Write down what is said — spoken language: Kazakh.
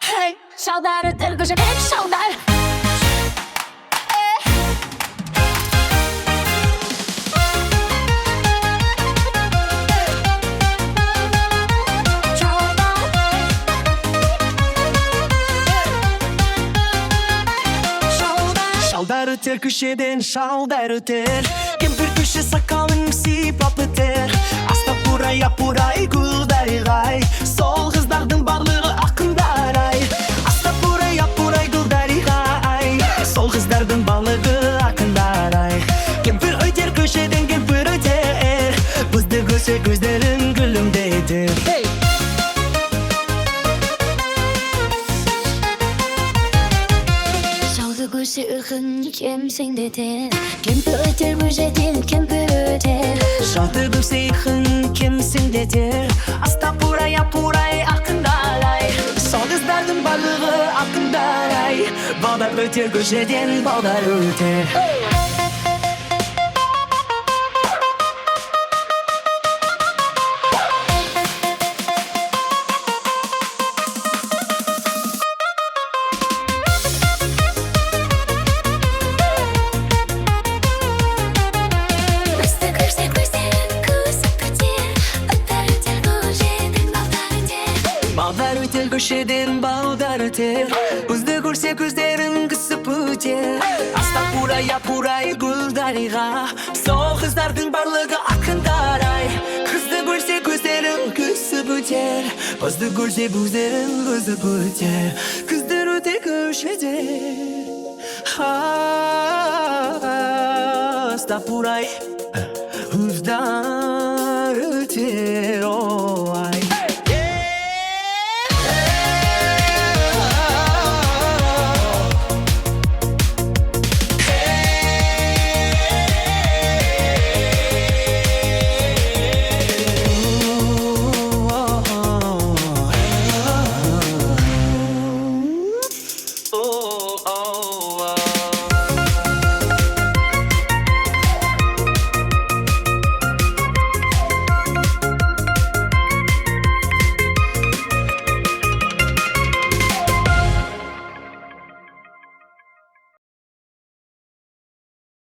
Hey, şaldar öter köşeden şaldar. Şaldar öter köşeden şaldar öter. Kempir köşe sakalın sipap öter. Астапурай апурай гүлдаригай. Сол кыздардын барлыгы акындарай. Астапурай апурай гүлдаригай. Сол кыздардын барлыгы акындарай. Кемпир өтер көшеден кемпир өтер. Бызды көрсө көздөрүн күлүмдейтер. Köşe ırkın kimsin dedi. Kempir öter köşeden kempir öter. Şaltı gülseyxin kimsin dedi. Астапурай апурай акындарай. Сол кыздардын барлыгы акындарай. Балдар өтер көшеден балдар өтер. Балдар өтер көшеден балдар өтер. Бізді көрсе көздерін кысып өтер. Астапурай апурай гүлдариға. Сол қыздардың барлығы ақындарай. Қызды көрсе көздерін кысып өтер. Бізді көрсе көздерін кысып өтер. Қыздар өтер көшеден. Астапурай қыздар өтер. Ой. Oh, oh.